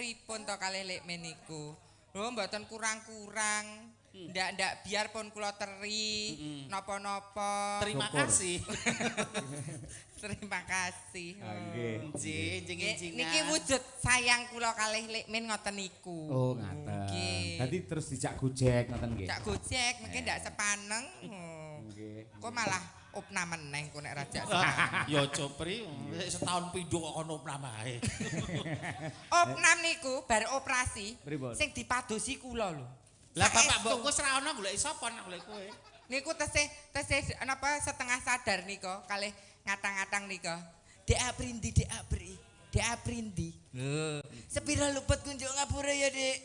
pripun to kalih Lekmen niku? Lho mboten kurang-kurang. Ndak biarpun kula teri napa-napa. Terima kasih. Terima kasih. Nggih. Niki wujud sayang kula kalih Lekmen ngoten niku. Oh, ngaten. Dadi terus dijak Gojek ngoten nggih. Jak Gojek mungkin ndak sepaneng. Nggih. Kok malah opna meneh kok nek rajak Ya Copri, setahun pindho kok ono opnam ae. Opnam niku bar operasi Pripun? sing dipadosi kula lho. Lah bapak mbokku wis ra ono golek sapa nek golek kowe. Niku tesih napa setengah sadar nika kalih ngatang-ngatang nika. Dek aprindi, dek apri. Dek aprindi. Lho, sepira luput kunjuk ngapura ya, Dik.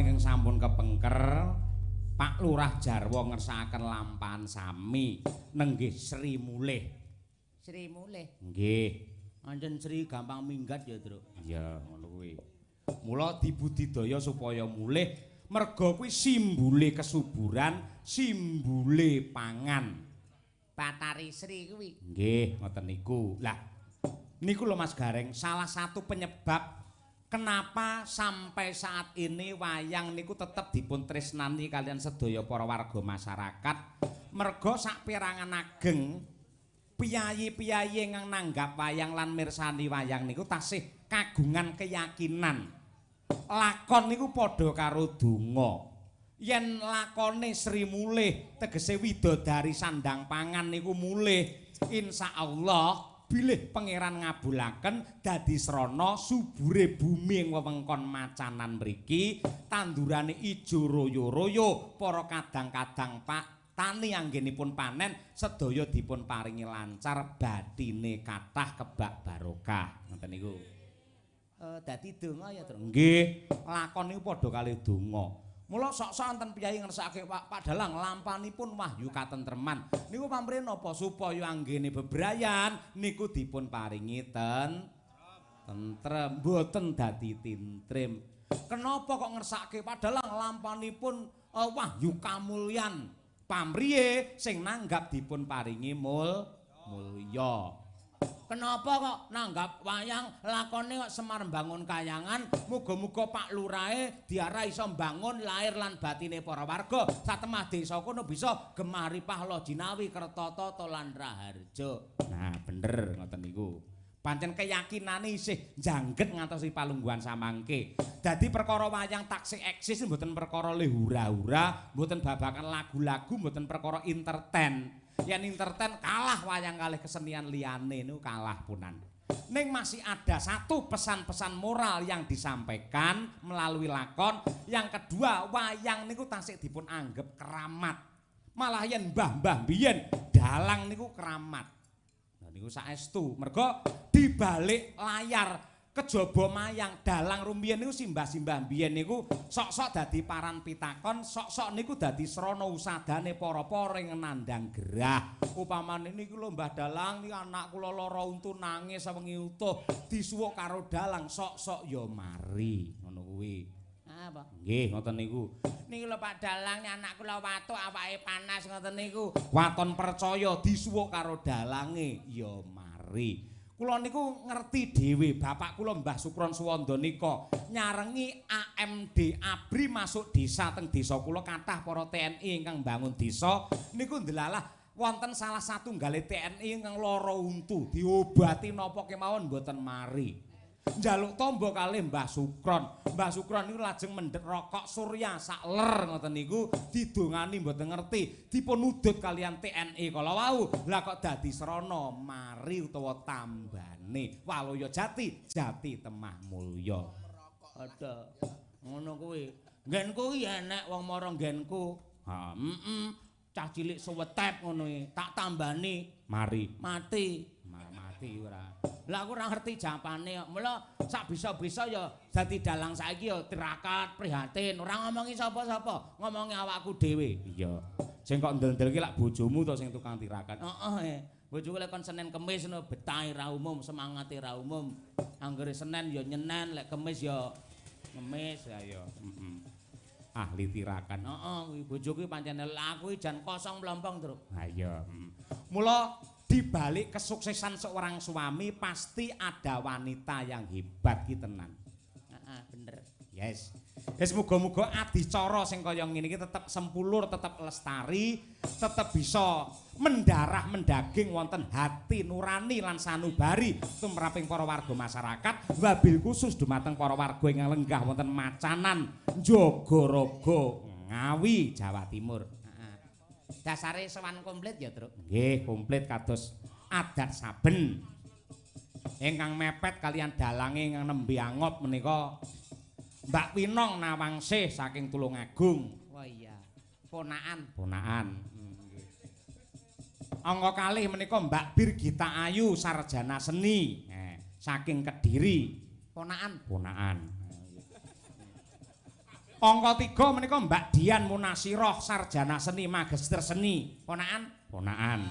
ingkang sampun kepengker Pak Lurah Jarwo ngersakaken lampahan sami nenggih Sri Mulih. Sri Mulih. Nggih. Pancen Sri gampang minggat ya, Truk. Iya, ngono kuwi. Mula dibudidaya supaya mulih Merga kuwi simbole kesuburan, simbole pangan. Batari Sri kuwi. Nggih, ngoten niku. Lah, niku lho Mas Gareng, salah satu penyebab kenapa sampai saat ini wayang niku tetep dipun tresnani kalian sedaya para warga masyarakat. Merga saperangan ageng piyayi-piyayi ingkang nanggap wayang lan mirsani wayang niku tasih kagungan keyakinan. Lakon niku padha karo donga. Yen lakone Sri mulih tegese widodari sandang pangan niku mulih, insyaallah bilih pangeran ngabulaken dadi srana subure bumi ing wewengkon Macanan mriki, tandurane ijo royo-royo, para kadang-kadang Pak tani anggenipun panen sedaya dipun paringi lancar, bathine kathah kebak barokah. Ngoten niku. Dadi donga ya, Tru. Nggih, lakon niku padha kalih donga. Mula sok-sok wonten piyayi ngersakake Pak Dalang lampanipun wahyu katentreman. Niku pamrih napa supaya anggene bebrayan niku dipun paringi tentrem, mboten dadi tintrim. Kenapa kok ngersakake Pak Dalang lampanipun wahyu kamulyan? Pamriye sing nanggap dipun paringi mulya. Kenapa kok nanggap wayang lakone kok Semar mbangun kayangan, muga-muga Pak Lurahe diarah iso mbangun lahir lan batine para warga satemah desa kono bisa gemaripah lo jinawi Kertata lan Raharja. Nah, bener ngoten niku. Pancen keyakinane isih jangget ngantos palungguhan samangke. Dadi perkara wayang taksih eksis mboten perkara le hura-hura, mboten babakan lagu-lagu, mboten perkara entertain. Yen entertain kalah wayang kalih kesenian liyane niku kalah punan. Ning masih ada satu pesan-pesan moral yang disampaikan melalui lakon. Yang kedua, wayang niku tasih dipun anggap keramat. Malah yen mbah-mbah biyen dalang niku keramat. Nah niku saestu. Merga di balik layar kejaba mayang dalang rumiyin niku simbah-simbah biyen niku sok-sok dadi paran pitakon, sok-sok niku dadi srana usadane para-para ing nandhang gerah. Upamane niku lho Mbah Dalang iki anak kula lara untu nangis sawengi utuh disuwuk karo dalang, sok-sok ya mari ngono kuwi. Apa? Nggih, ngoten niku. Niki lho Pak Dalang anak kula watuk awake panas ngoten niku. Waton percaya disuwuk karo dalange ya mari. Kula niku ngerti dhewe, bapak kula Mbah Sukron Suwanda nika nyarengi AMD ABRI masuk desa teng desa kula kathah para TNI ingkang bangun desa niku ndelalah wonten salah satunggale TNI ingkang lara untu diobati napa kemawon mboten mari. Njaluk tombo kalih Mbah Sukron. Mbah Sukron niku lajeng mendhet rokok surya sak ler ngoten niku didongani mboten ngerti dipun udut kalian TNI kala wau. Lah kok dadi srana mari utawa tambane Waloya Jati, Jati Temah Mulya. Ada ngono kuwi. Nggenku iki enek wong mara nggenku. Ha, Cah cilik suwetep ngono iki. Tak tambani mari mati. mati ora. Lah aku ora ngerti japane kok. Mula sak bisa-bisa ya dadi dalang saiki ya tirakat prihatin. Ora ngomongi sapa-sapa, ngomongi awakku dhewe. Iya. Sing kok ndel-ndel ki lak bojomu to sing tukang tirakat. Heeh. Bojoku lek kon Senin Kemis ngono betahe ra umum, semangate ra umum. Anggere Senin ya nyenen, lek Kemis ya ngemis ya ya. Ahli tirakan. Heeh, kuwi bojoku pancen aku jan kosong mlompong, Truk. Ha iya. Mula di balik kesuksesan seorang suami pasti ada wanita yang hebat ki tenan. Heeh, bener. Yes. Wis muga-muga adicara sing kaya ngene iki tetep sempulur, tetep lestari, tetep bisa mendarah mendaging wonten hati nurani lan sanubari tumraping para warga masyarakat, wabil khusus dumateng para warga ingkang lenggah wonten Macanan, Jagaraga, Ngawi, Jawa Timur. Dasare sowan komplit ya, Truk. Nggih, komplit kados adat saben. Ingkang mepet kalian dalange ingkang nembe angop menika Mbak Winong Nawangsih saking Tulungagung. Oh iya. Ponakan. Nggih. Angka kalih menika Mbak Birgita Ayu sarjana seni saking Kediri. Ponakan. Angka 3 menika Mbak Dian Munasiroh sarjana seni magister seni. Ponakan.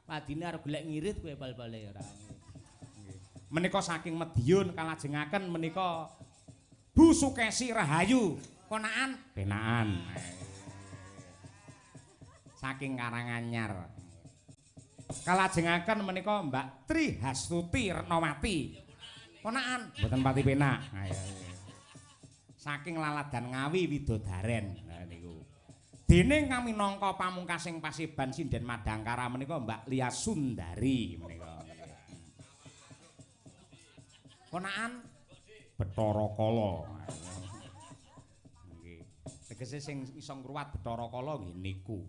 Padine arep golek ngirit kowe bal-bale ora. Menika saking Madiun kalajengaken menika Bu Sukesi Rahayu Ponakan Benaan. Saking Karanganyar. Kalajengaken menika Mbak Tri Hastuti Retnawati. Ponakan mboten pati penak. Saking Laladan Ngawi Widodaren. Nah niku. Dene kami minangka pamungkasing Pasiban Sinden Madangkara menika Mbak Lia Sundari menika. Ponakan Bathara Kala. Nggih. Tegese sing iso ngruwat Bathara Kala nggih niku.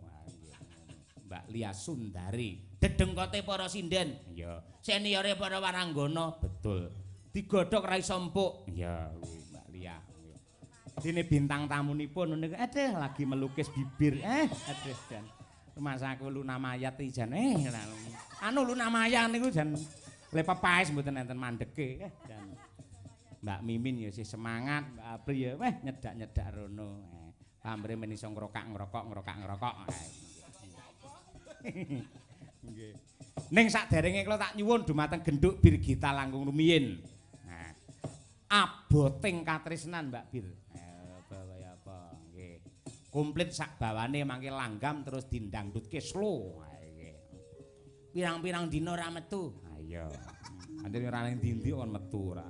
Mbak Lia Sundari. Dedengkote para sinden. Iya. Seniore para waranggana. Betul. Digodhog ra iso empuk. Iya kuwi Mbak Lia. Dene bintang tamunipun niku aduh lagi melukis bibir. Aduh jan. Rumasaku Luna Maya iki jan anu Luna Maya niku jan le pepaes mboten enten mandeke. Jan. Mbak Mimin ya sih semangat, Mbak Apri ya weh nyedak-nyedak rono. Pamrih men iso ngrokak-ngrokok. Nggih. Ning saderenge kula tak nyuwun dumateng genduk Bir Gita Langkung rumiyin. Nah, aboting katresnan Mbak Bir. Kaya apa nggih. Komplit sak bawane mangke langgam terus dindangdutke slow. Nggih. Pirang-pirang dina ora metu. Ha iya. Anjene ora ning dindi kon metu ora.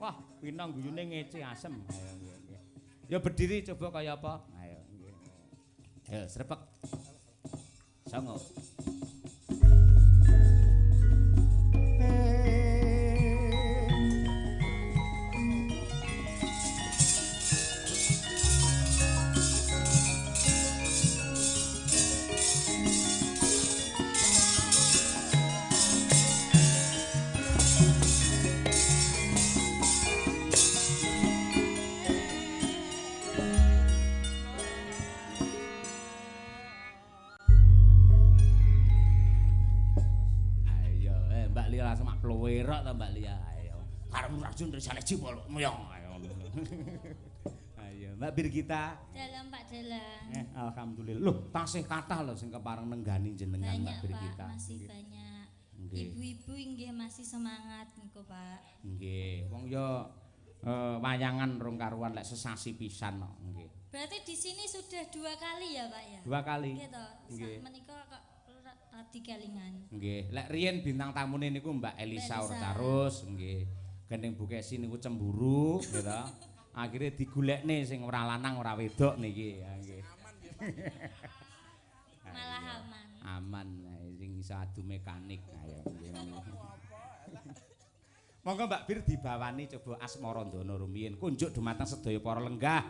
Wah, pinang guyune ngece asem. Ayo nggih. Ya berdiri coba kaya apa? Ayo nggih. Ayo srepek. Songo. Plowerok ta Mbak Lia. Ayo. Karo rajun risane jipol muyong. Ayo. Ayo, Mbak Bir Gita. Dalam Pak Dalang. Alhamdulillah. Loh, tasih kathah lho sing kepareng nenggani jenengan Mbak Bir Gita. Masih banyak. Ibu-ibu inggih masih semangat niku, Pak. Nggih. Wong ya wayangan rong karuan lek sesasi pisan kok. Nggih. Berarti di sini sudah 2 kali ya, Pak ya? 2 kali. Nggih to. Menika kok tadi kelingan. Nggih, lek riyen bintang tamune niku Mbak Elisa Urtarus, nggih. Gendeng Bu Kesi niku cemburu, gitu. Akhire digolekne sing ora lanang ora wedok niki, nggih. Malah aman. Aman, sing iso adu mekanik ayo nggih. Monggo Mbak Bir dibawani coba Asmarandana rumiyin kunjuk dumateng sedaya para lenggah.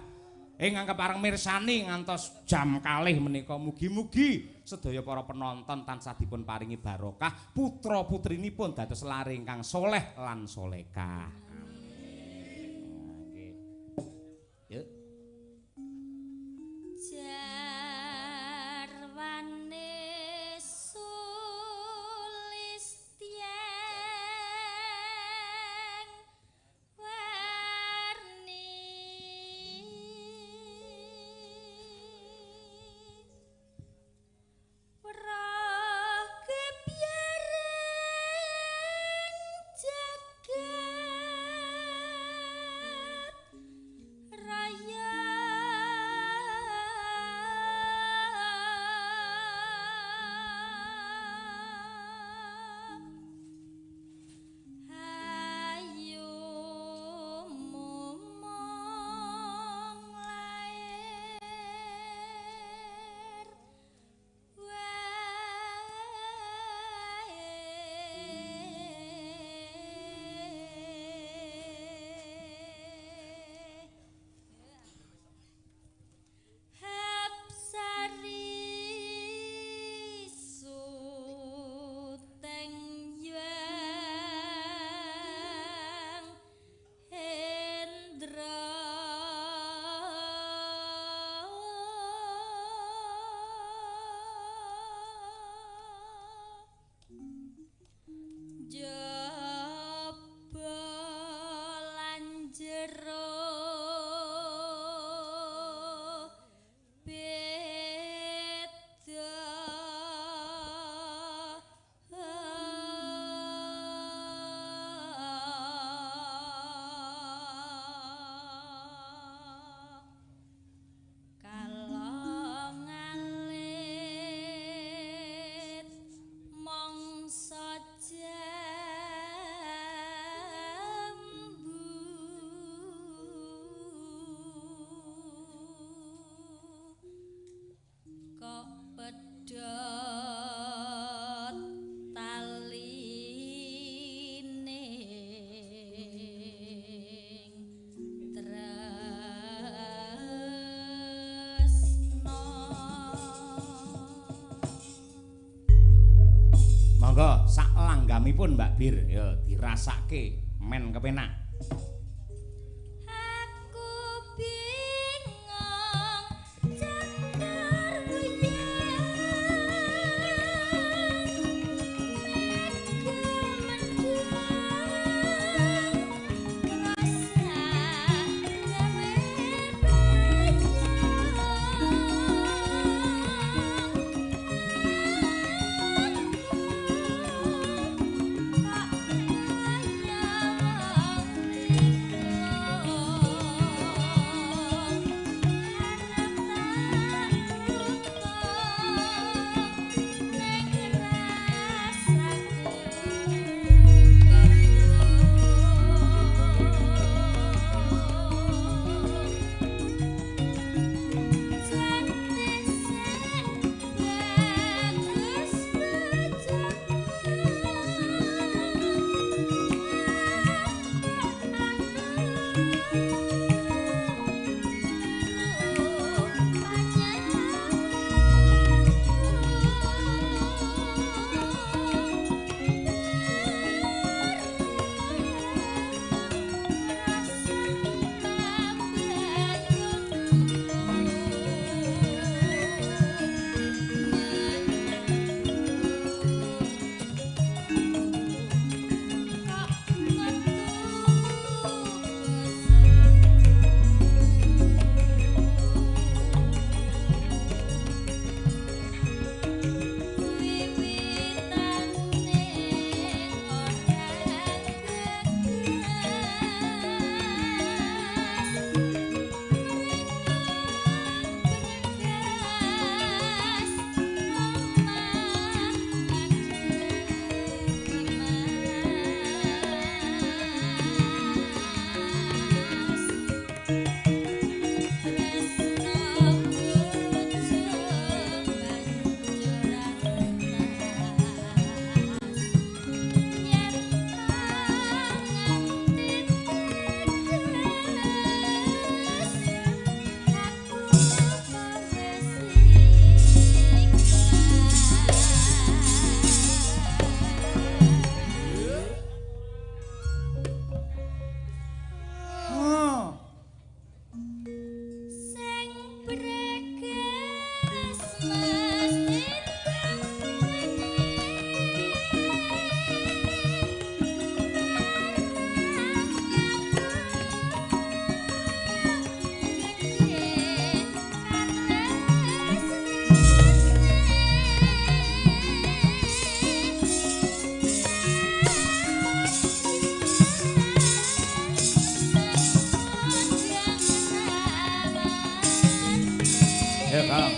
Ingkang kepareng mirsani ngantos jam kalih menika mugi-mugi sedaya para penonton tansah dipun paringi barokah putra putrinipun dados lare ingkang soleh lan solekah. Amin. Yuk. Jarwane Jagat pripun Mbak Bir? Ya dirasake men kepenak. Aku bingung cakar uyah Ya, Kang.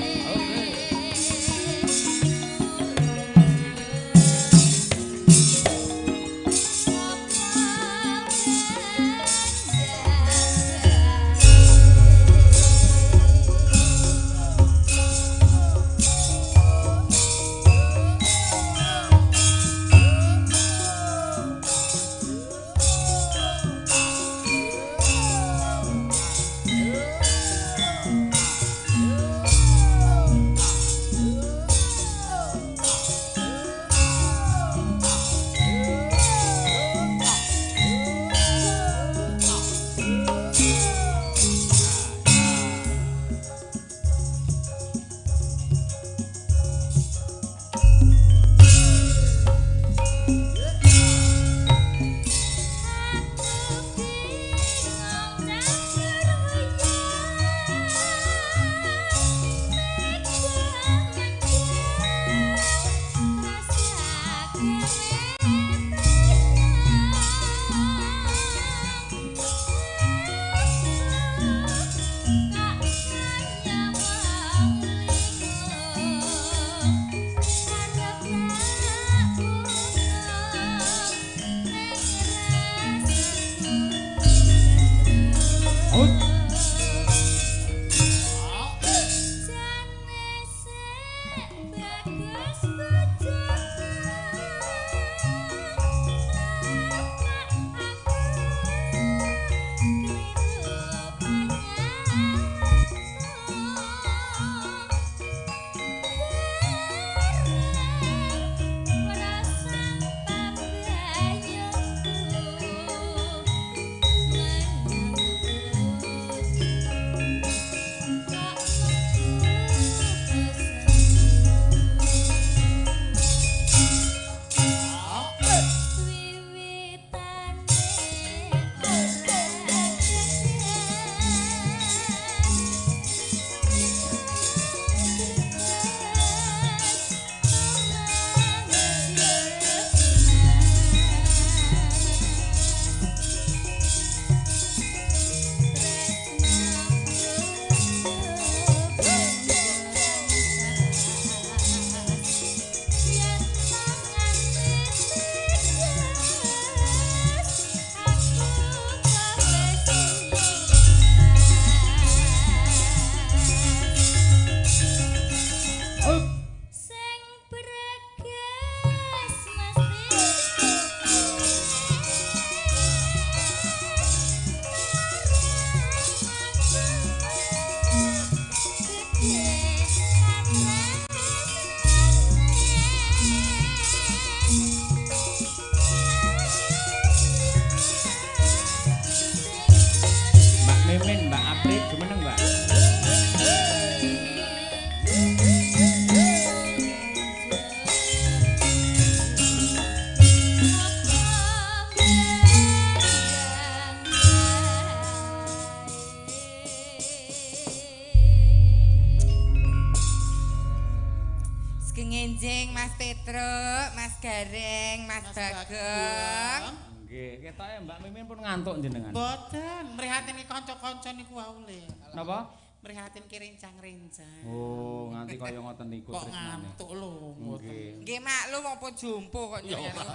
Enjing Mas Petruk, Mas Gareng, Mas Bagong. Nggih, ketoke Mbak Mimin pun ngantuk jenengan. Mboten, mrihatin ki kanca-kanca niku wae. Napa? Mrihatin ki rencang-rencang. Oh, nganti kaya ngoten niku Kok tresnane. ngantuk lho. Nggih. Nggih maklum apa jumpo kok jenengan.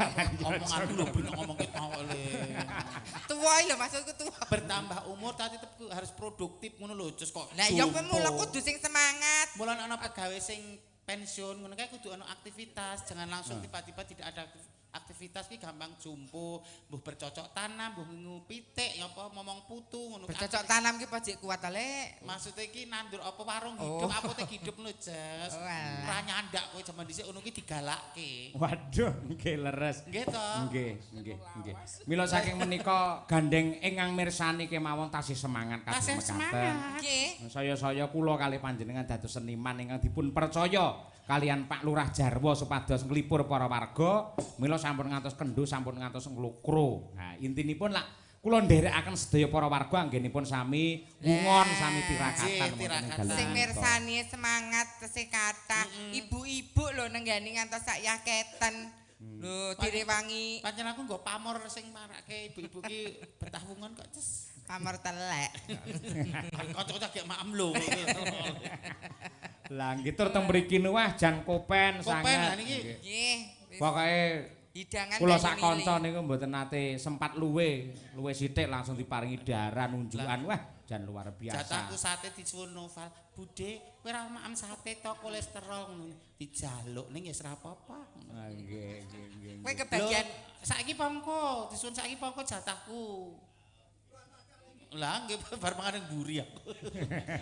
Omongan lho bener ngomong kita le. Tua lho maksudku tua. Bertambah umur tapi tetep harus produktif ngono lho, Jus kok. Lah ya kowe mula kudu sing semangat. Mulane ana pegawe sing pensiun ngono kae kudu ana aktivitas, jangan langsung tiba-tiba tidak ada aktivitas ki gampang jumpo, mbuh bercocok tanam, mbuh ngupitik ya apa momong putu ngono. Bercocok tanam ki pojok kuat ta, Lek. Maksudnya ki nandur apa warung hidup, apotek hidup lho, Jas. Ora nyandak kowe jaman dhisik ngono ki digalakke. Waduh, nggih leres. Nggih to? Nggih. Mila saking menika gandeng ingkang mirsani kemawon tasih semangat Tasih kados semangat. mekaten. Nggih. Saya kula kalih panjenengan dados seniman ingkang dipun percaya kalian Pak Lurah Jarwo supados nglipur para warga. Mila sampun ngantos kendho, sampun ngantos nglukro. Nah, intinipun lak kula nderekaken sedaya para warga anggenipun sami ngungon, sami tirakatan wonten ing Sing mirsani semangat tesih kathah. Ibu-ibu lho nenggani ngantos sak yaketen. Lho direwangi Pancen aku nggo pamor sing marake ibu-ibu ki bertahungan kok, Jas. pamor telek. Kanca-kanca gek maem lho. Lah nggih tur teng mriki wah jan kopen Kopen lah sangat. niki. Nggih. wis Pokoke hidangan kula kali sak milih. kanca niku mboten nate sempat luwe sithik langsung diparingi daran unjukan. Wah, jan luar biasa. Jatahku sate disuwun Noval. Bude, kowe ora maem sate to kolesterol ngono. Dijaluk ning ya ora apa-apa. Ah, nggih. Kowe kebagian Saiki pongko, disuwun saiki pongko jatahku. Lah nggih bar mangan mburi aku.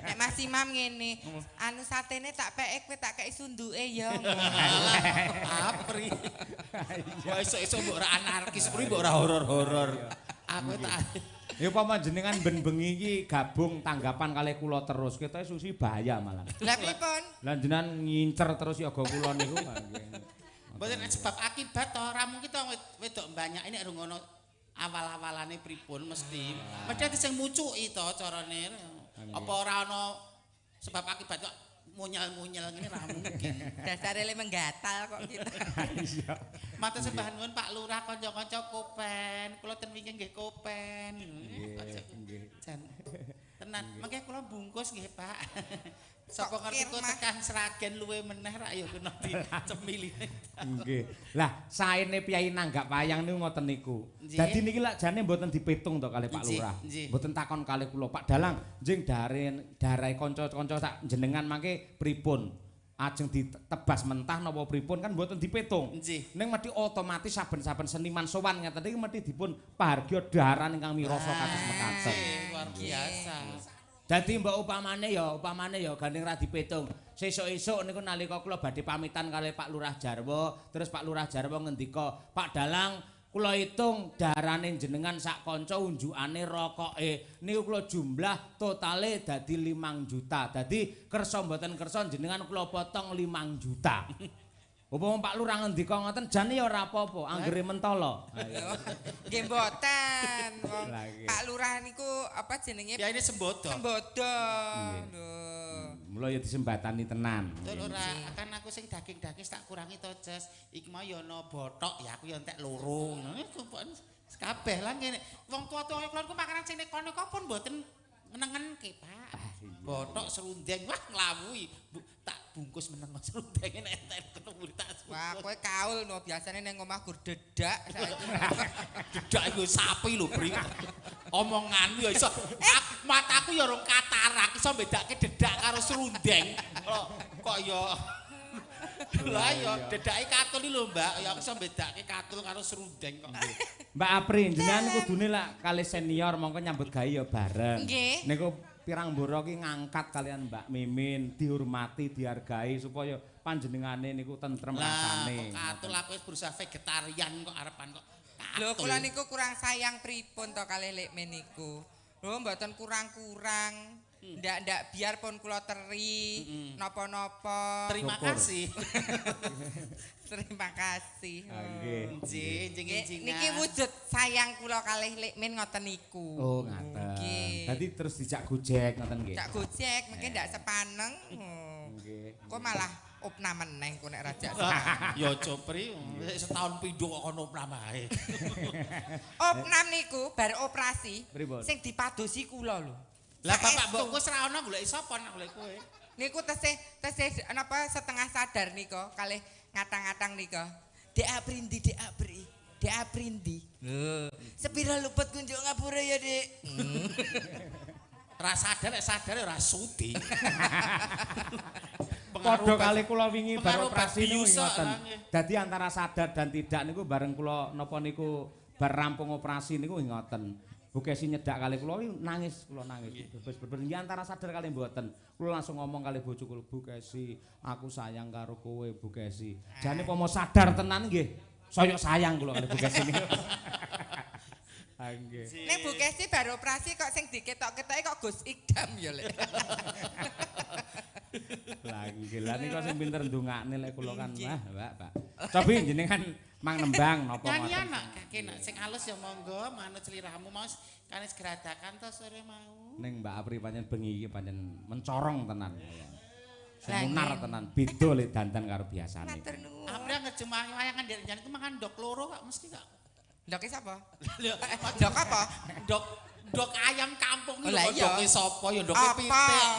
nek Mas Imam ngene, anu satene tak peke kowe tak kei sunduke ya. Apri. Wah esuk-esuk mbok ora anarkis, mbok ora horor-horor. Aku tak Ya upama jenengan ben bengi iki gabung tanggapan kalih kula terus, ketoke susi bahaya malah. Lah pripun? Lah jenengan ngincer terus yoga kula niku. Nggih. mboten sebab akibat to ora mungkin to wedok banyak ini rung ngono awal-awalane pripun mesti. Mesti ati sing mucuki to carane. Apa ora ana sebab akibat kok munyal-munyal ngene ra mungkin. Dasare le menggatal kok kita. Iya. Matur sembah nuwun Pak Lurah kanca-kanca Kopen. Kula ten wingi nggih Kopen. Nggih. Jan. Tenan, mengke kula bungkus nggih Pak. Sapa Kok ngerti kok kirmah? tekan Sragen luwe meneh rak ya kena dicemiline. Nggih. Lah, saene piyai nanggap wayang niku ngoten niku. Nggih. Dadi niki lak jane mboten dipitung to kalih Pak Nggih, Lurah. nggih. Mboten takon kalih kula, Pak Dalang, njing darai kanca-kanca sak jenengan mangke pripun? Ajeng ditebas mentah napa pripun kan mboten dipitung. Nggih. Ning mesti otomatis saben-saben seniman sowan ngeten iki mesti dipun pahargya daran ingkang mirasa kados mekaten. Luar biasa. Dadi mbok upamane ya gandeng ra dipitung. Sesuk-esuk niku nalika kula badhe pamitan kalih Pak Lurah Jarwo, terus Pak Lurah Jarwo ngendika, "Pak Dalang, kula hitung darane jenengan sak kanca unjukane rokoke niku kula jumlah totale dadi 5 juta. Dadi kersa mboten kersa jenengan kula potong 5 juta." Upama Pak Lurah ngendika ngoten jane ya ora apa-apa, anggere mentala. Nggih mboten. Wong Lah, nggih. Pak Lurah niku apa jenenge? Ya ini sembodo. Sembodo. Lho. Mula ya disembatani tenan. Betul ora kan aku sing daging-daging tak kurangi to, Jas. Iki mau ya ana bothok ya aku ya entek loro. Ngono kabeh lah ngene. Wong tuwa-tuwa kula niku makanan sing nek kono pun mboten ngenengenke, Pak. Bothok serundeng wah nglawuhi. Tak bungkus meneng serundenge nek entek kena murid tak. Wah, kowe kaul no biasane nang omah gur dedak saiki. Dedak iku sapi lho, Bri. Omonganmu ya iso mataku ya rung katarak iso bedake dedak karo serundeng. Kok ya lah ya dedake katul iki lho, Mbak. Ya aku iso bedake katul karo serundeng kok. Mbak Apri, jenengan kudune lak kali senior mongko nyambut gawe ya bareng. Nggih. Niku pirang mboro ki ngangkat kalian Mbak Mimin, dihormati, dihargai supaya panjenengane niku tentrem Lah rasane. kok katul aku wis berusaha vegetarian kok arepan kok. Lho katul. kula niku kurang sayang pripun to kalih Lekmen niku. Lho mboten kurang-kurang. Ndak biarpun kula teri napa-napa. Terima Syukur. kasih. Terima kasih. Nggih. Nggih, Niki wujud sayang kula kalih Lekmen ngoten niku. Oh, ngaten. Nggih. Dadi terus dijak gojek ngoten nggih. Cak Gojek mungkin ndak sepaneng. Oh. Nggih. Kok malah opnam meneng ku nek raja. Ya Jopri, setahun pindho kok ono opnam ae. Opnam niku bar operasi Pripun? sing dipadosi kula lho. Lah bapak mbokku wis ra ono golek sapa nek golek kowe. Niku tesih napa setengah sadar nika kalih ngatang-ngatang nika. Dek aprindi, dek apri. Dek aprindi. Sepira luput kunjuk ngapura ya, Dik. Ra sadar nek sadar ora sudi. Padha kali kula wingi bar pengaruh operasi niku bius ngoten. orangnya. Dadi antara sadar dan tidak niku bareng kula napa niku bar rampung operasi niku ngoten. Bu Kesi nyedak kali kula nangis, kula nangis. Bener-bener iki antara sadar kali mboten. Kula langsung ngomong kali bojoku, Bu Kesi, aku sayang karo kowe, Bu Kesi. Jane pomo sadar tenan nggih. Saya sayang kula kali Bu Kesi niku. Ah nggih. Nek Bu Kesi bar operasi kok sing diketok-ketoke kok Gus Ikdam ya, Lek. Lah nggih, lah niku sing pinter ndongakne lek kula kan. Wah, Pak. Cobi jenengan mang nembang napa Nyanyi ngoten. anak kakek nak sing halus ya monggo manut seliramu mau kanis geradakan to sore mau. Ning Mbak Apri pancen bengi iki pancen mencorong tenan. Lah, Semunar nggih. tenan, beda le dandan karo biasane. Matur nuwun. Apri ngejemah wayangan jan iku mangan ndok loro kok mesti kok. Ndoke sapa? Lho, Ndok apa? Ndok ayam kampung iki Oh, lah lho iya. ndoke sapa ya ndoke Apa? pitik.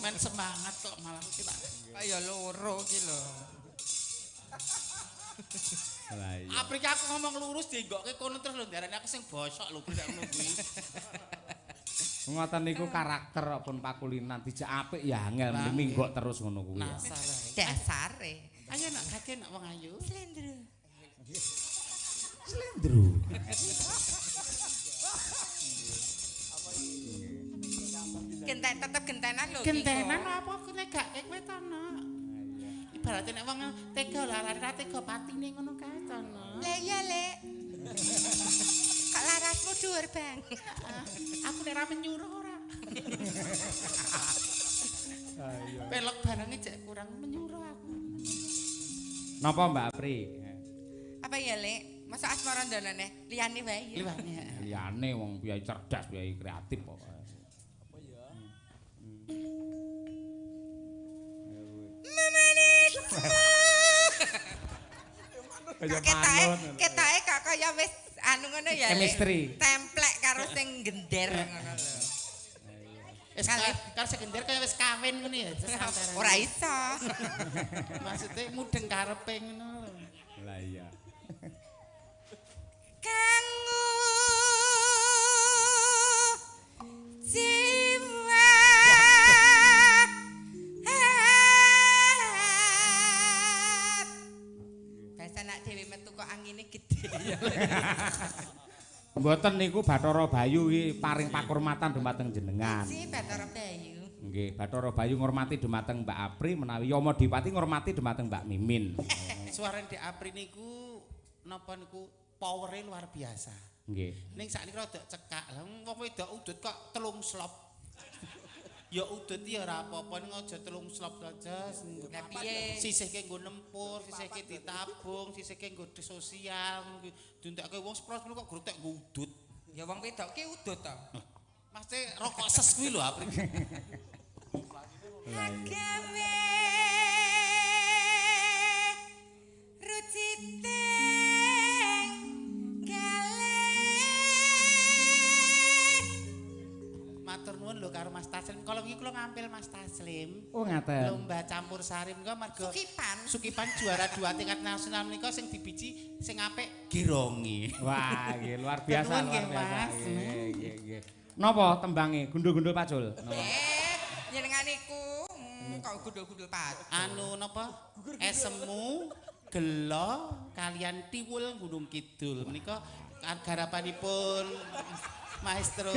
Men semangat kok malah kita. Kaya loro iki lho. Lah iya. Apri aku ngomong lurus dienggokke kono terus lho ndarani aku sing bosok lho kuwi ngono kuwi. Ngoten niku karakter pun pakulinan dijak apik ya angel Lah, minggok terus ngono kuwi. ya. Nasar ae. Dasare. Ayo nak kakek nak wong ayu. Slendro. Slendro. Genten tetep gentenan lho. Gentenan apa nek gak kowe to nak. Ibaratnya nek wong tega lah ra tega patine ngono kae to nak. Lah iya, Lek. Kok larasmu dhuwur, Bang. Aku nek ra menyuruh ora. Pelok barangnya cek kurang menyuruh aku. Napa Mbak Apri? Apa ya, Lek? Masa asmara ndonone liyane wae. ya? Liwane. Liyane wong piyai cerdas, piyai kreatif kok. Ketake kok kaya wis anu ngono ya. Lek. Chemistry. Templek karo sing gender ngono lho. Wis karo sekender kaya wis kawin ngono ya. Ora iso. Maksudnya mudeng karepe ngono. Lah iya. Kanggo jiwa bahasa nak dhewe metu kok angine gede ya. Mboten niku Bathara Bayu iki paring pakurmatan dumateng jenengan. Si Bathara Bayu. Nggih, Bathara Bayu ngurmati dumateng Mbak Apri menawi Yama Dipati ngurmati dumateng Mbak Mimin. Suara di Apri niku napa niku power-e luar biasa. Nggih. Ning sakniki rada cekak. Lah wong wedok udut kok telung slop. Ya udut ya ora apa-apa ning aja telung slop aja. Lah piye? Sisihke nggo nempur, sisihke ditabung, sisihke nggo sosial. Dientekke wong spros kok grutek nggo udut. Ya wong wedok ki udut to. Mesti rokok ses kuwi lho Apri. Agawe rucite Matur nuwun lho karo Mas Taslim. Kalau iki kula ngampil Mas Taslim. Oh ngaten. Lomba campur sari menika marga Sukipan. Sukipan juara 2 tingkat nasional menika sing dibiji sing apik girongi. Wah, nggih luar biasa, Nuwun luar nggih, biasa. Mas. Nggih, nggih, nggih. Napa tembange? Gundul-gundul pacul. Napa? Jenengan iku kok gundul-gundul pacul. Anu napa? Esemu, gelo kalian tiwul Gunung Kidul menika garapanipun Maestro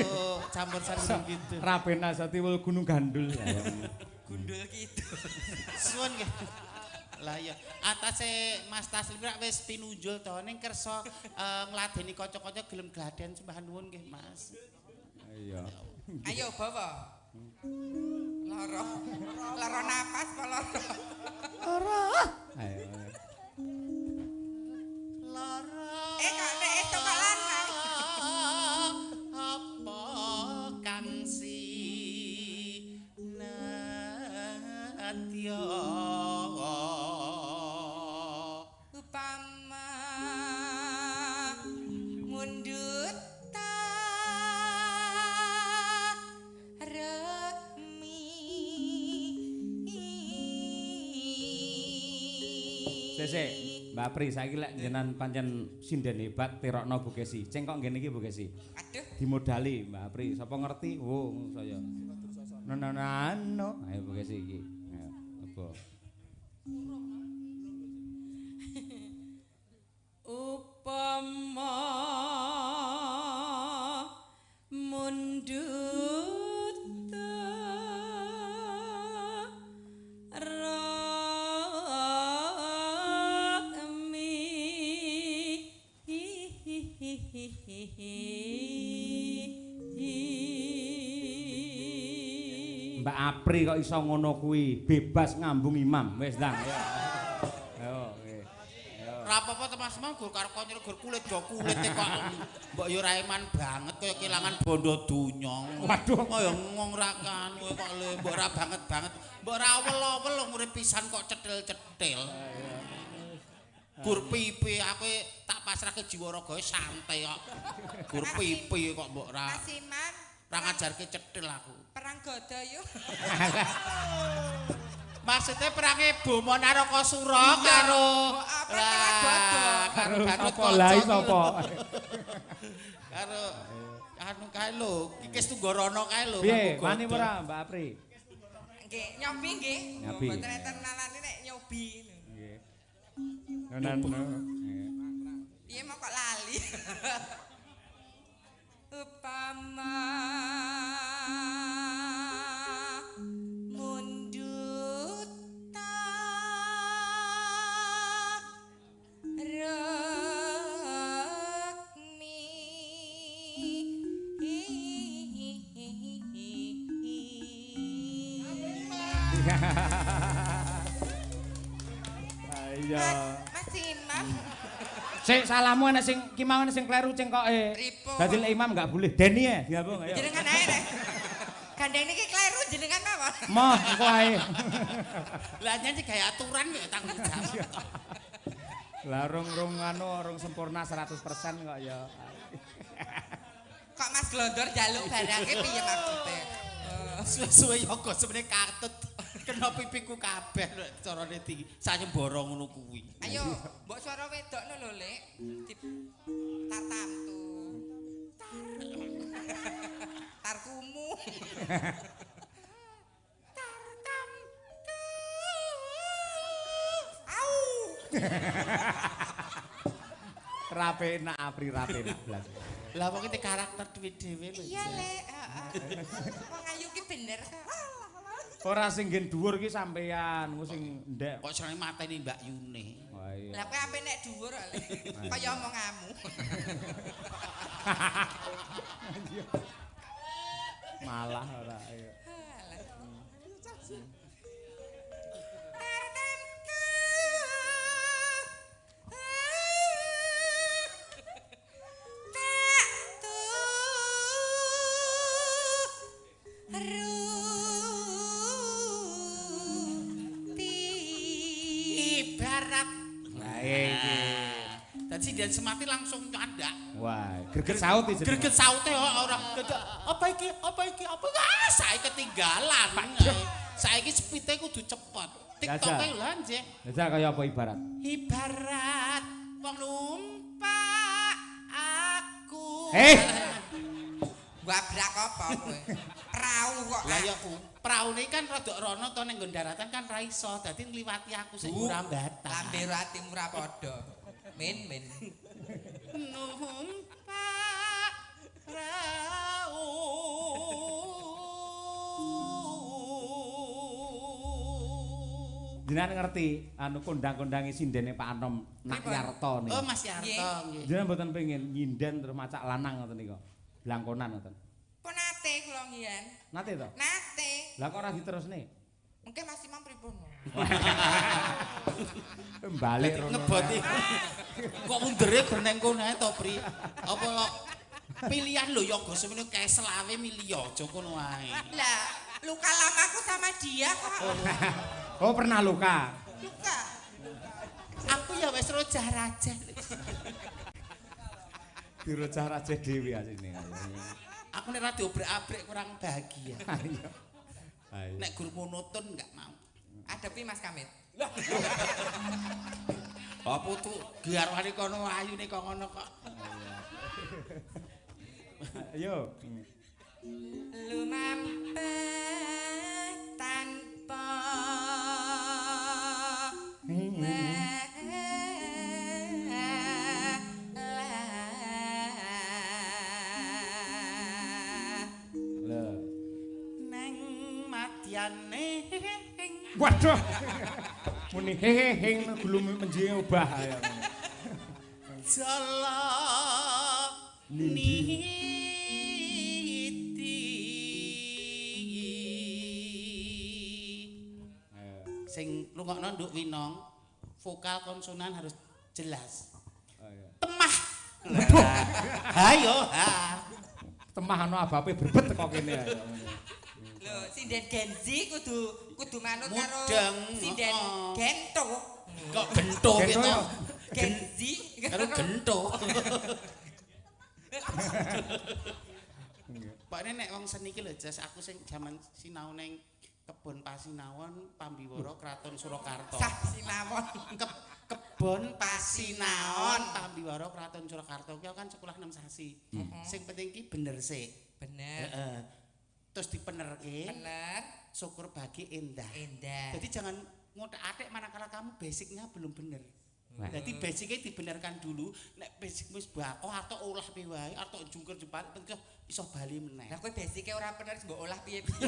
campur sari Gunung Kidul. Rabena Satiwul Gunung Gandul. Gundul kidul. Suwun nggih. Lah ya, atase Mas Taslim rak wis pinunjul to ning kersa ngladeni kanca-kanca gelem gladen sembah nuwun nggih Mas. Iya. Ayo bawa. Lara napas apa lara? Ayo. Lara. Kok nek itu kok lanang. Apa kang si nadya Sik, Mbak Pri, saiki lek jenengan pancen sinden hebat terokno Bu Kesi. Ceng kok ngene iki Bu Kesi. Aduh. Dimodali Mbak Pri, sapa ngerti? Oh, saya. Ayo Bu Kesi iki. Ayo, apa? Upama mundut Mbak Apri kok iso ngono kuwi, bebas ngambung imam. Wis ndang. Ayo, Ora apa-apa Mas Mam gur karo kanca gur kulit do kulite kok mbok yo ra eman banget kaya kelangan bondo donya. Waduh, kaya ngong ra kan kowe kok le mbok ra banget. Mbok ra awel-awel urip pisan kok cetil-cetil. Gur pipi aku tak pasrahke jiwa ragae santai kok. Gur pipi kok mbok ra. Mas Iman, ra ngajarke cetil aku. perang godo yuk. Maksudnya perangnya Bomo Narokasura karo karo apa lai sapa? Karo anu kae lho, Kikis Tunggorono kae lho. Piye, wani ora Mbak Apri? Nggih, nyobi nggih. Nyobi. Mboten enten nalane nek nyobi. Nggih. Nono. Piye mau kok lali. Upama mundut Ayo. Mas Imam. Sik salamu ana sing kimawon sing kleru cengkoke. Pripun? Dadi lek imam enggak boleh. Deni ya, digabung ayo. Jenengan ae rek. Gandeng niki kleru jenengan mawon. Moh, engko ae. Lah nyanyi gaya aturan ya tanggung jawab. Lah rung anu rung sempurna 100% kok ya. Kok Mas Glondor jaluk barangke piye maksude? Suwe-suwe yo kok semene katut. Kena pipiku kabeh carane tinggi. Sayembara ngono kuwi. Ayo, mbok suara wedokno lho, Lek. Tartamtu. Tarkumu. Tartamtu. Au. Rape nak Apri rape nak blas. Lah wong iki karakter dhewe-dhewe lho. Iya, Lek. Heeh. Wong ayu ki bener. Ora sing nggen dhuwur ki sampean, ku sing ndek. Kok seneng mateni Mbak Yune. Wah iya. Lah kowe ape nek dhuwur Lek. Kaya omonganmu. Malah ora ayo. Ibarat. Lah iki. Dadi dia semati langsung nyandak. Wah, greget saut iki. Greget saute ora apa iki? Ah, saiki ketinggalan. Saiki spite kudu cepet. TikTok e lho nje. Jajal kaya apa ibarat? Ibarat wong numpak aku. Wabrak apa kowe? Prau kok. Lah ya ku, praune kan rada rono to ning nggon daratan kan ra iso. Dadi ngliwati aku sing ora mbatan. Lambe atimu ora padha. Men. Numpak prau. Jenengan ngerti anu kondang-kondange sindene Pak Anom Nak Yarto niku. Oh Mas Yarto nggih. Jenengan mboten pengin nyinden terus macak lanang ngoten niku. Blangkonan ngoten. Pun nate kula ngiyen. Nate to? Nate. Lah kok ora diterusne? Mungkin Mas Imam pripun? Balik rono. Ngeboti. Kok mundere greneng kono ae to, Pri? Apa pilihan lho ya go semene kae selawe milih aja kono ae. Lah, luka lamaku sama dia kok. Oh, pernah luka. Luka. Aku ya wis rojah raja. Dirojah raja dhewe asine. Aku nek ra diobrek-abrek kurang bahagia. Ayo. Nek guru monoton enggak mau. Adepi Mas Kamit. Apa tuh garwane kono ayune kok ngono kok. Ayo. Lumampah tanpa Neng madyane Waduh. Muni hehe belum menjing obah ya. jala sing lungokno nduk winong vokal konsonan harus jelas. Temah. Hayo ha. Temah ana abape berbet teko kene ya. lho sinden Genzi kudu manut karo Mudeng, sinden Gento. Kok gento gitu. Genzi Karo gento. Pakne nek wong seni iki lho Jas, aku sing jaman sinau ning Kebon Pasinawon Pambiwara Kraton Surakarta. sah sinawon. Kebon Pasinaon Pambiwara Kraton Surakarta ki kan sekolah 6 sasi. Sing penting ki bener sik. Bener. Heeh. Terus dipenerke, Bener. syukur bagi endah. Endah. Jadi jangan ngotak-atik manakala kamu basicnya belum bener. Jadi basicnya dibenarkan dulu, nek basic wis bako atau olah piye wae, atau jungkir jebal penting iso bali meneh. Lah kowe basike ora bener mbok olah piye-piye.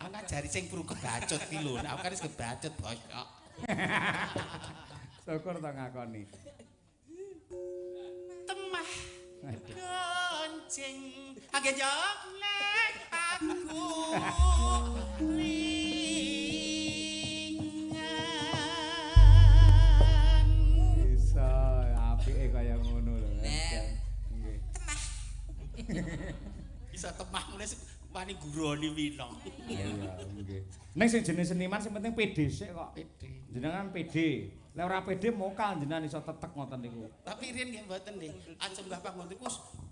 Aku kan jari sing puru kebacut ki lho, aku kan wis kebacut bosok. Syukur to ngakoni. Temah gonceng agak jok nek aku lingan. Bisa apike kaya ngono lho. Nah. Nggih. Bisa temah mulai wani guroni winong. Iya, nggih. Ning sing jenis seniman sing penting pede sik kok. Pede. Jenengan pede. Lek ora pede mokal jenengan iso tetek ngoten niku. Tapi riyen nggih mboten nggih. Ajeng Mbah Panggonti ku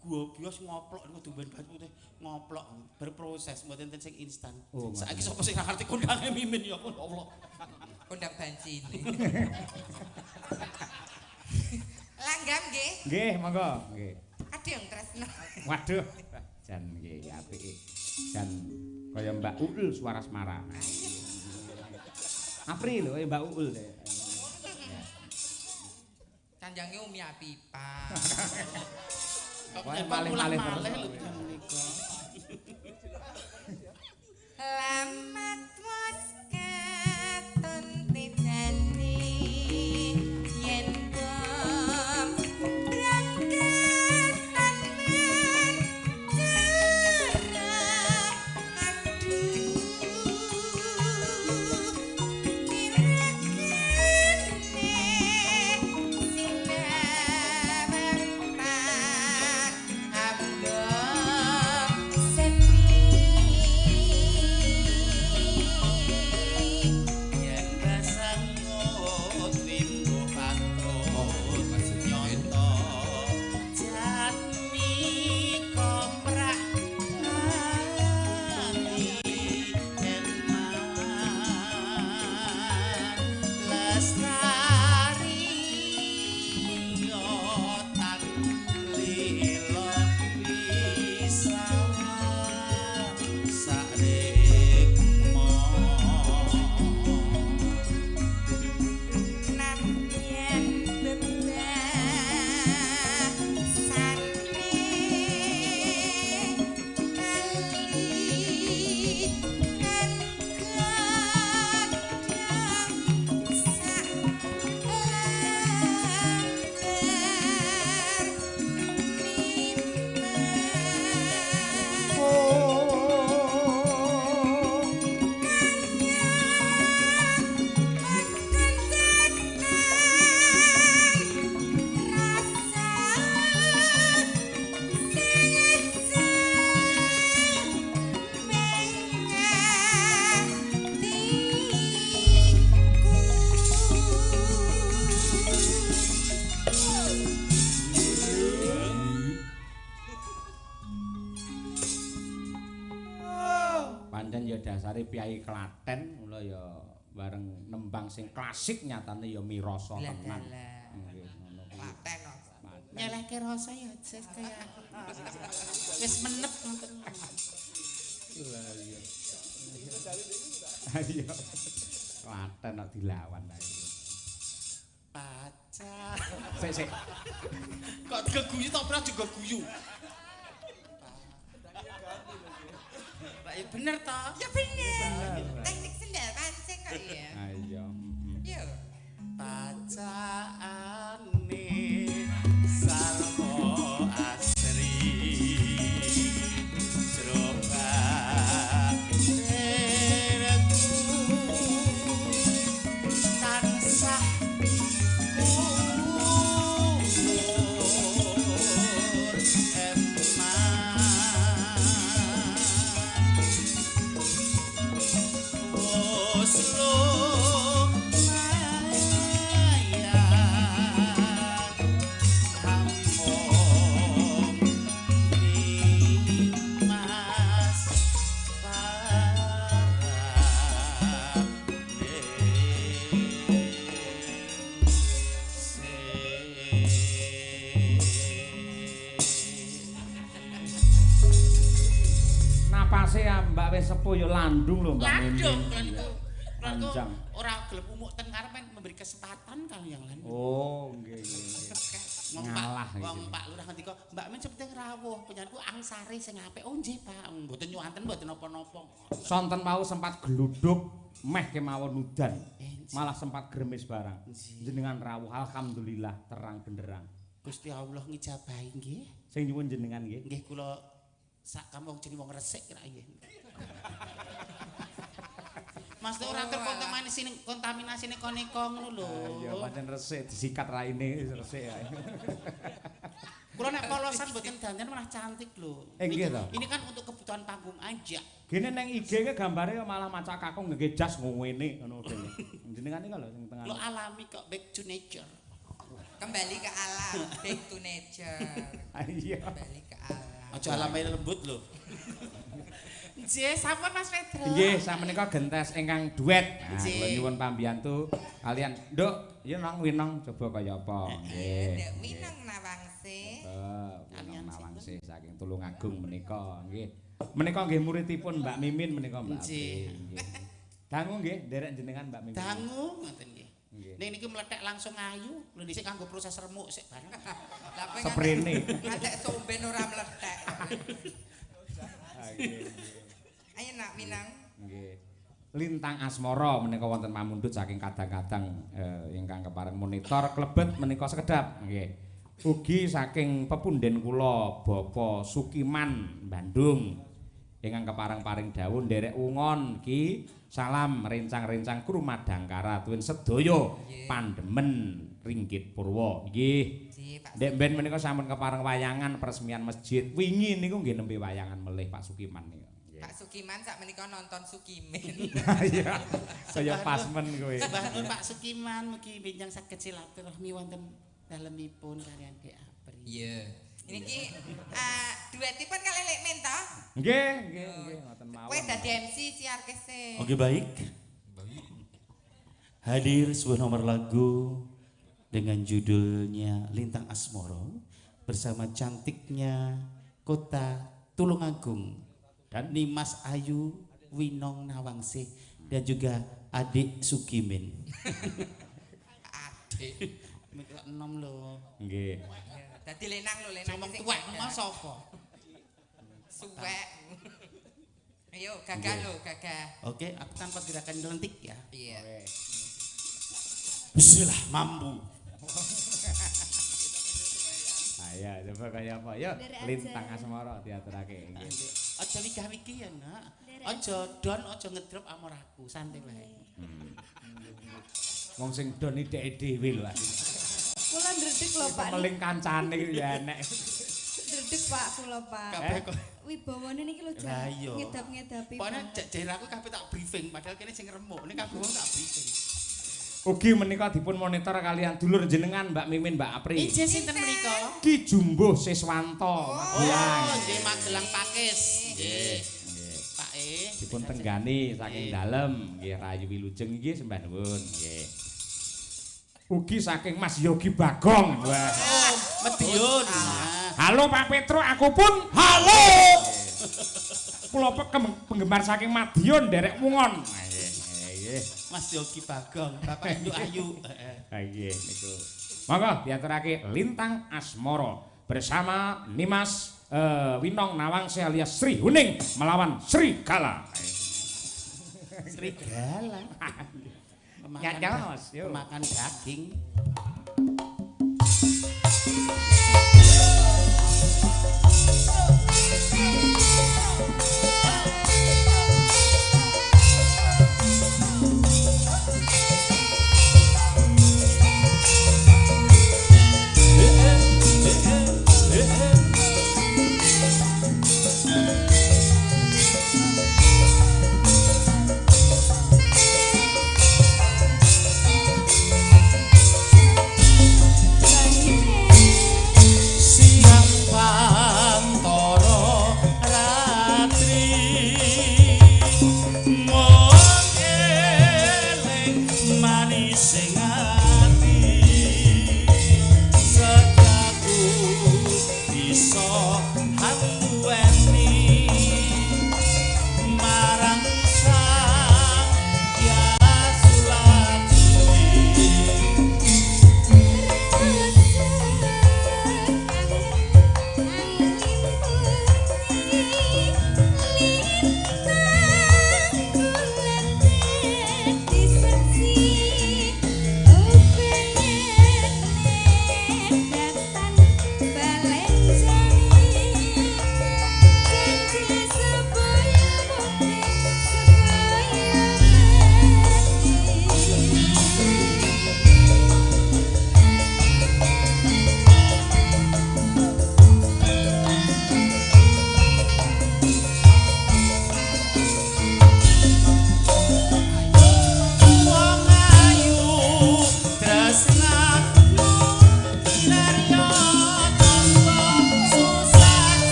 gua ngoplok niku dumben batu teh ngoplok berproses mboten ten sing instan. Oh, Saiki sapa sing ngerti kondange mimin ya Allah. Kondang banci ini. Langgam nggih. Nggih, monggo. Nggih. Ada yang tresno. Waduh. Jan nggih apike. Jan kaya Mbak Uul suara Semara. Apri lho Mbak Uul. Kanjange Umi Apipa. Kok Wae paling malih-malih malih terus. lho jam menika. Lamat mos katon tidani yen bom rangkatan men cerah aduh kira-kira sinaman abang sepi. Yen rasang ngot wimbo patut nyoto jati koprak nani eman lestari yotan lilo wisawan sarikmo. Nang yen bebas santri kali kan kadang sak Pancen ya dasare piyai Klaten, mula ya bareng nembang sing klasik nyatane ya mirasa tenan. Nggih ngono kuwi. Paten. Nyelehke rasa ya Jes kaya aku. Wis menep ngoten. Ayo. Klaten kok dilawan ae. Pacar. Sik. Kok geguyu tok ora juga guyu. Pak ya bener toh? Ya bener. Teknik sendal pancing kok ya. Ayo. Yo. Pacaane sarwa asri sroba derku tansah kuwur emang Oslo Napase Mbak wis sepuh ya landung lho Mbak Mimin. Landung kan itu Panjang. orang gelem umuk ten karep memberi kesempatan kang yang lain. Oh, nggih nggih. Ngalah iki. Wong Pak Lurah ngendika, Mbak Men seperti rawuh, penyanku angsare sing apik. Oh nggih, Pak. Mboten nyuwanten mboten napa-napa. Sonten mau sempat gluduk meh kemawon udan. Malah sempat gremes barang. Jenengan rawuh alhamdulillah terang benderang. Gusti Allah ngijabahi nggih. Sing nyuwun jenengan nggih. Nggih kula sak kampung jeneng wong resik kira nggih. Mas ora kontaminasine koneko ngono lho. Ya pancen resik disikat raine resik ae. Kula nek polosan mboten dandan malah cantik lho. Nggih to. Ini kan untuk kebutuhan panggung aja. Gene nang IG ke gambare malah macak kakung ngge jas ngene ngono kene. Jenengan iki lho sing tengah. Lo alami kok back to nature. Kembali ke alam, back to nature. Iya. Kembali ke alam. Aja alami lembut lho. Nggih, sampun Mas Pedro. Nggih, sameneika gentes ingkang duet. Nah, Nggih. kula nyuwun pambiyantu kalian, Nduk, ya nang winong coba kaya apa. Nggih. Ndek Winang Nawangse. Winong Nawangse saking Tulungagung menika, nggih. Menika nggih muridipun Mbak Mimin menika Mbak. Nggih. Dangu nggih, nderek jenengan Mbak Mimin. Dangu ngoten nggih. Nggih. Ning niki mlethek langsung ayu, lho dhisik kanggo proses remuk sik bareng. Seprene. Ngantek somben ora mlethek. Nggih. Ayo nak Minang. Nggih. Lintang asmara menika wonten pamundhut saking kadang-kadang ingkang kepareng monitor klebet menika sekedap nggih. Ugi saking pepunden kula Bapak Sukiman Bandung ingkang kepareng paring dawuh nderek ungon Ki salam rencang-rencang kru Madangkara tuwin sedaya pandemen Ringgit Purwa nggih. Ndek ben menika sampun kepareng wayangan peresmian masjid. Wingi niku nggih nembe wayangan melih Pak Sukiman niku. Pak Sukiman sak menika nonton Sukimen. Iya. Kaya pasmen kowe. Mbah Nur Pak Sukiman mugi benjang saged silaturahmi wonten dalemipun kalian Ki Apri. Iya. Niki duetipun kalih Lek Men to? Nggih, ngoten mawon. Kowe dadi MC siar kese. Oke baik. Hadir sebuah nomor lagu dengan judulnya Lintang Asmoro bersama cantiknya kota Tulungagung dan Nimas Ayu Winong Nawangse dan juga adik Sukimin. Adik. Mikro 6 lho. Nggih. Dadi Lenang lho, Lenang. Ngomong tuwek mas sapa? Suwek. Ayo gagah lho, gagah. Oke, aku tanpa gerakan lentik ya. Iya. Bismillah mampu. Ayo coba kaya apa? Yo, Lintang Asmara diaturake nggih. Aja wigah-wigih ya, Nak. Aja don, aja ngedrop amor aku, santai wae. Wong sing don ideke dhewe lho. Kula ndredeg lho Pak. Meling kancane ya enek. Ndredeg Pak kula Pak. Kabeh kok. Wibawane niki lho Lah jan iya. ngedap-ngedapi. Pokoknya daerah aku kabeh tak briefing, padahal kene sing remuk. Ini kabeh wong tak briefing. Ugi menika dipun monitor kalian dulur jenengan Mbak Mimin Mbak Apri. Ije sinten menika? Ki Jumbuh Siswanto. Oh, nggih Magelang Pakis. Nggih. Pak dipun tenggani saking dalem nggih Rayu Wilujeng iki sembah nuwun nggih. Ugi saking Mas Yogi Bagong. Wah. Medion. Halo Pak Petro, aku pun halo. Kula penggemar saking Madiun derek Mungon. Nggih. Mas Yogi Bagong, Bapak Induk Ayu. Ha nggih niku. Monggo diaturake Lintang Asmara bersama Nimas Winong Nawangsi alias Sri Huning melawan Serigala. Serigala. Makan daging.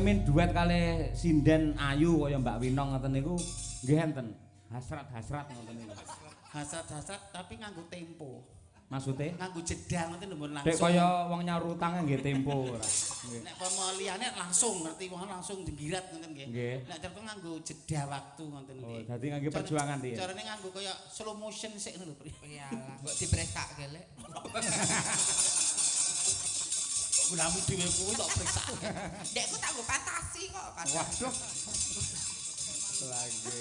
min duet kali sinden ayu kaya Mbak Winong ngoten niku nggih enten. Hasrat-hasrat ngoten niku. Hasrat-hasrat tapi nganggo tempo. Maksudnya? Nganggo jeda ngoten lho langsung. Dek kaya wong nyaur utang nggih tempo ora. Nggih. Nek pomo liyane langsung ngerti wong langsung jenggirat ngoten nggih. Nggih. Nek cara nganggo jeda waktu ngoten Oh, nggih. dadi nganggo perjuangan iki. Carane nganggo kaya slow motion sik ngono lho. Iyalah, mbok dipresakke lek. Gulamu dhewe kuwi tak periksa. Dekku tak nggo fantasi kok. Waduh. Lagi.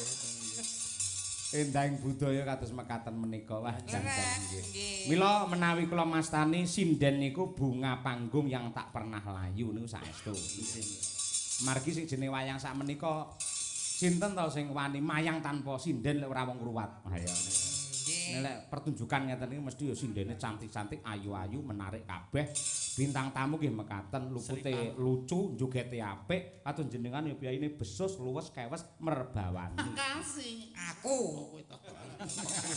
Endahing budaya kados mekaten menika wah janten nggih. Mila menawi kula mastani sinden niku bunga panggung yang tak pernah layu niku saestu. Margi sing jenenge wayang sak menika sinten to sing wani mayang tanpa sinden lek ora wong ruwat. Ayo. Nek pertunjukan ngeten iki mesti ya sindene cantik-cantik, ayu-ayu, menarik kabeh. Bintang tamu nggih mekaten, lupute lucu, njogete apik, kados jenengan ya biayine besus, luwes, kewes, merbawani. Makasih. Aku. Kowe to.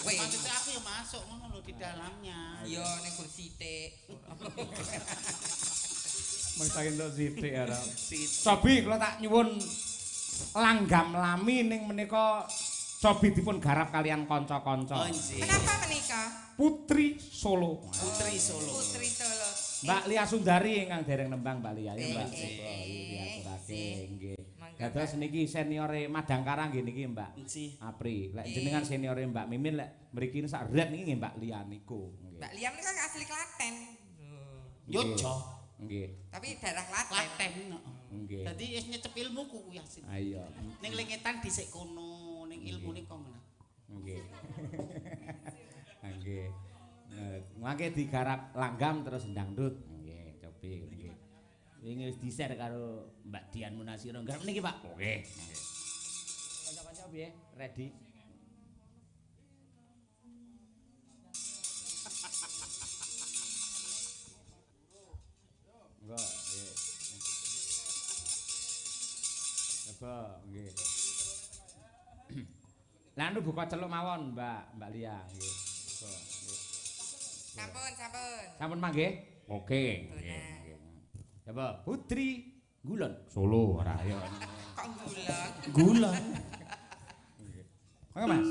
Maksudnya aku ya masuk ngono lho di dalamnya. Iya ning kursi sithik. Mengsaken to sithik ya. Sobi kula tak nyuwun langgam lami ning menika Sobi dipun garap kalian kanca-kanca. Oh nggih. Menapa menika? Putri Solo. Putri Solo. Putri Solo. Mbak Lia Sundari ingkang dereng nembang Mbak Lia ya Mbak. Diaturake, Nggih. Dados niki seniore Madangkara nggih niki Mbak. Nggih. Apri. Lek jenengan seniore Mbak Mimin lek mriki sak ret niki nggih Mbak Lia niku. Mbak Lia menika asli Klaten. Yojo. Nggih. Tapi daerah Klaten. Klaten. Nggih. Dadi wis nyecep ilmuku kuwi asin. Ayo. Ning lingetan dhisik kono, ning ilmune kok ngono. Nggih. Nggih. Mangke digarap langgam terus dangdut. Nggih, cobi nggih. Wingi wis di-share karo Mbak Dian Munasiro. Garap niki, Pak. Oke. Kanca-kanca piye? Ready? Enggak, nggih. Coba, nggih. Lah nu buka celuk mawon, Mbak Lia nggih. Coba, nggih. Sampun, sampun. Sampun mangke? Oke. Nggih. Coba Putri Gulon Solo ora ya. Kok gulon? Gulon. Mangga Mas.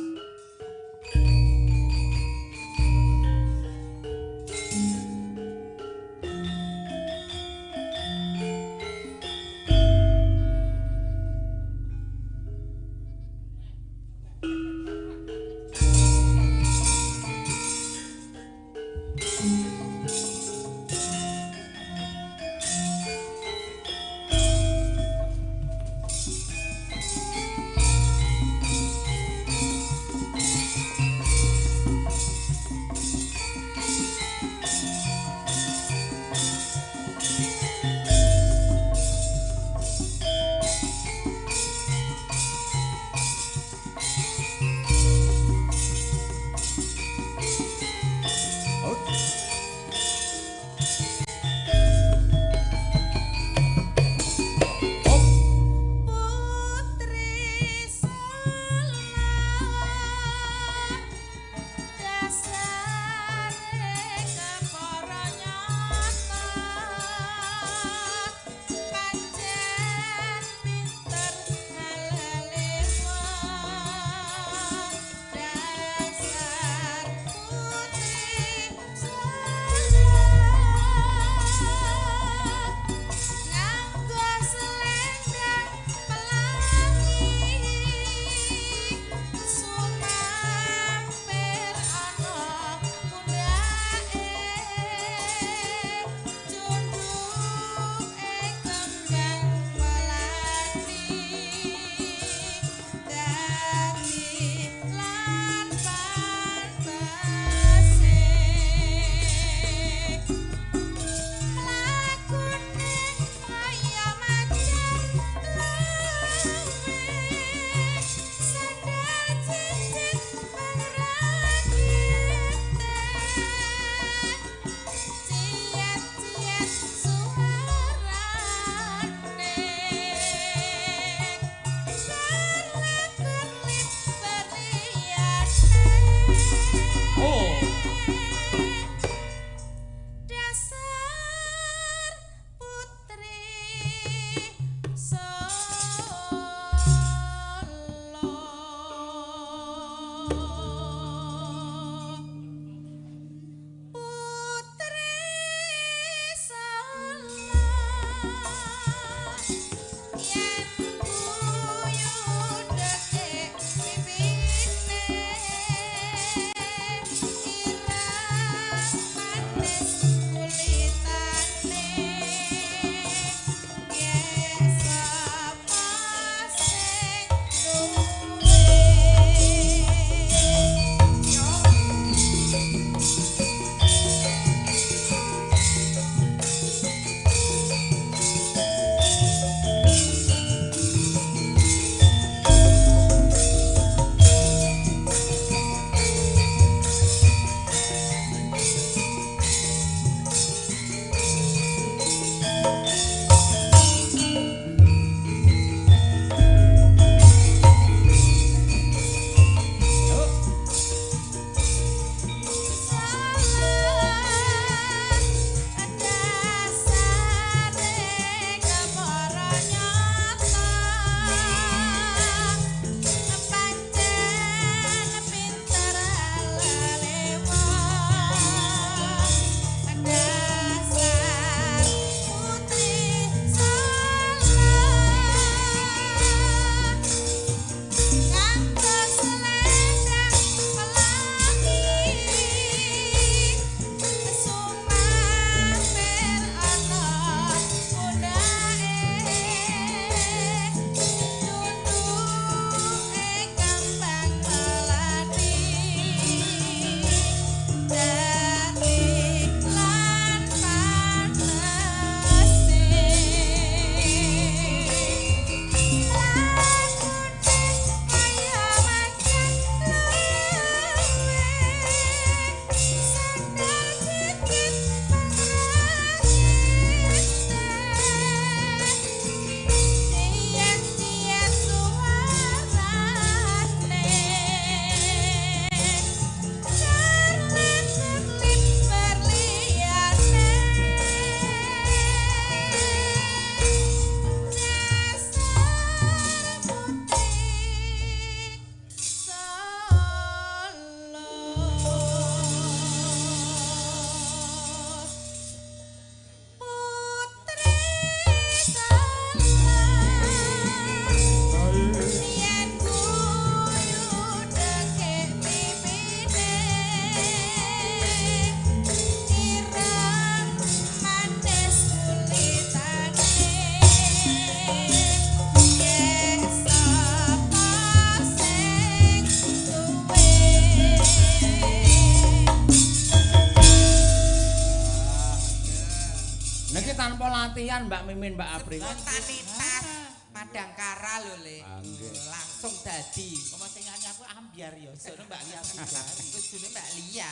latihan Mbak Mimin, Mbak Apri. Spontanitas Madangkara lho, Le. Ah, nggih. Langsung dadi. Kok sing nyanyi aku ambiar ya, sono Mbak Lia ambiar. Kudune Mbak Lia.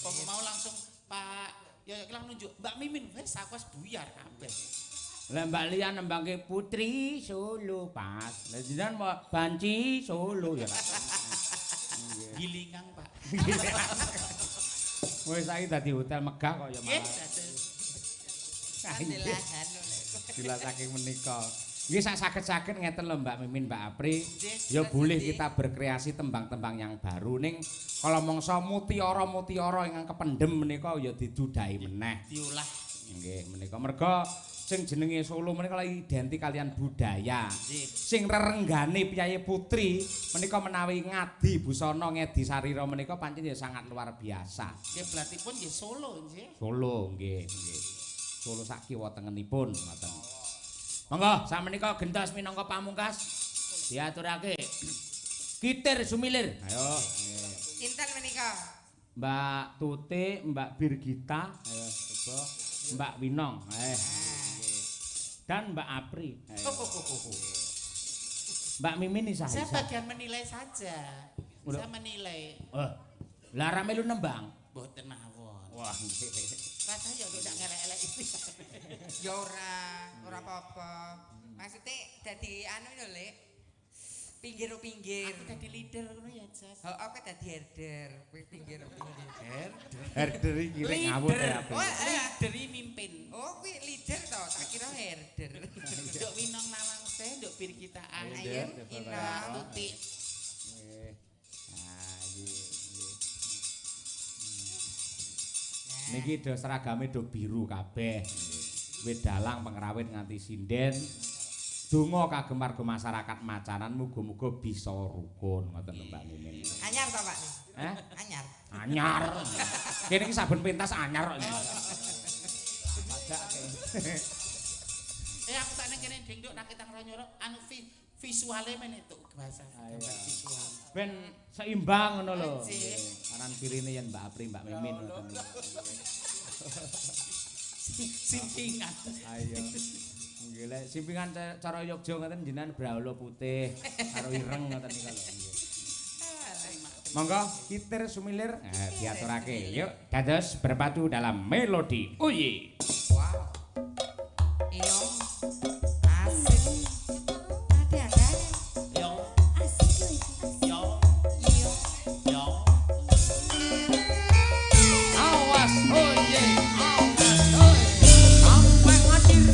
Kok mau langsung Pak ya ilang nunjuk Mbak Mimin wis aku wis buyar kabeh. Lah Mbak Lia nembangke Putri Solo pas. Lah jenengan mau Banci Solo ya. Gilingang, Pak. Wis saiki dadi hotel megah kok ya Nggih, malah. Kandelahan lho, Le. Gila saking menika. Nggih sak saged-saged ngeten lho Mbak Mimin, Mbak Apri. Nggih, Ya boleh kita berkreasi tembang-tembang yang baru ning kalau mongso mutiara-mutiara ingkang kependhem menika ya didudahi meneh. diolah. Nggih, menika merga sing jenenge Solo menika identik kalian budaya. Nggih. Sing rerenggane Piyayi Putri menika menawi ngadi busana ngedi sarira menika pancen ya sangat luar biasa. Nggih belatipun nggih Solo nggih. Solo nggih, nggih. Solo sak kiwa tengenipun ngoten. Monggo sakmenika gentos minangka pamungkas diaturake. Kitir Sumilir. Ayo. Sinten menika? Mbak Tuti, Mbak Birgita, ayo coba. Mbak Winong, dan Mbak Apri. Mbak Mimin ini Saya sah. bagian menilai saja. Saya menilai. Lara melu nembang. Mboten mawon. Wah, Rasanya yo ndak ngelek-elek iki. Ya ora apa-apa. Maksudnya dadi anu lho, Le. Pinggir-pinggir. Aku dadi leader ngono ya, Jas. Oh, aku dadi herder, kuwi pinggir-pinggir. herder iki kirek ngawur ya. Oh, Leader iki mimpin. Oh, kuwi leader to, tak kira herder. Nduk Winong Nawang Se, nduk Birgita Ayo, Ayu, Inang. Tuti. Niki do seragame do biru kabeh. Wedalang pengrawit nganti sinden. Donga kagem warga masyarakat Macanan muga-muga bisa rukun ngoten lho Mbak Mimin. Anyar to, Pak? Anyar. Anyar. Kene iki saben pentas anyar kok. Aku tak ning kene ding nduk nak kitang ranyoro anu visuale men itu bahasa gambar visual. Ben seimbang ngono lho. Nggih. Kanan kirine yen Mbak Apri, Mbak Mimin ngoten. Simpingan. Ayo. Nggih lek simpingan cara Yogya ngoten jenengan brahala putih karo ireng ngoten niku lho. Monggo Kitir Sumilir diaturake. Yuk dados berpadu dalam melodi. Uyi. Wow. Iyo. Asik. Ada. Yo, Asik lho iki. yo, Iyo. yo. Awas oye. Awas oye. Sampai ngacir.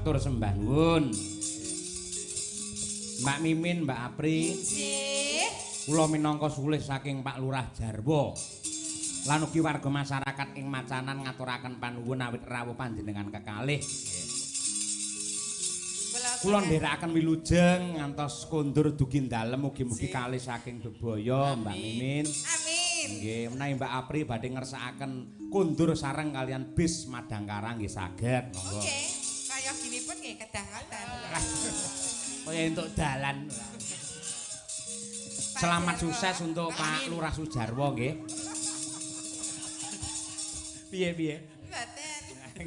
matur sembah nuwun. Mbak Mimin, Mbak Apri. Nggih. Kula minangka sulih saking Pak Lurah Jarwo. Lan ugi warga masyarakat ing Macanan ngaturaken panuwun awit rawuh panjenengan kekalih. Kula ndherekaken wilujeng ngantos kondur dugi dalem mugi-mugi kalih saking bebaya Mbak Mimin. Amin. Nggih, menawi Mbak Apri badhe ngersakaken kondur sareng kalian bis Madangkarang nggih saged. Monggo. Oke, kaya gini pun nggih kedah ngoten. Kaya entuk dalan. Selamat sukses untuk Pak Lurah Sujarwo nggih. Piye-piye? Mboten.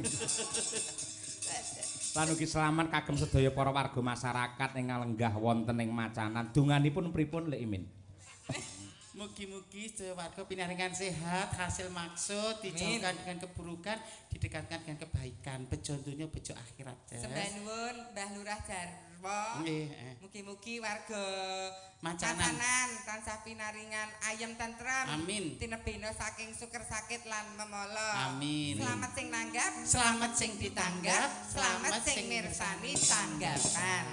Lan ugi selamat kagem sedaya para warga masyarakat ingkang lenggah wonten ing Macanan. Dunganipun pripun Lek Imin? Mugi-mugi sedaya warga pinaringan sehat, hasil maksud, dijauhkan dengan keburukan, didekatkan dengan kebaikan, bejo dunya, bejo akhirat. Sembah nuwun Mbah Lurah Jarwo. Nggih, Mugi-mugi warga Macanan. tansah pinaringan ayem tentrem. Amin. Tinebena saking suker sakit lan memolo. Amin. Selamat sing nanggap, Selamat sing ditanggap, selamat sing mirsani tanggapan.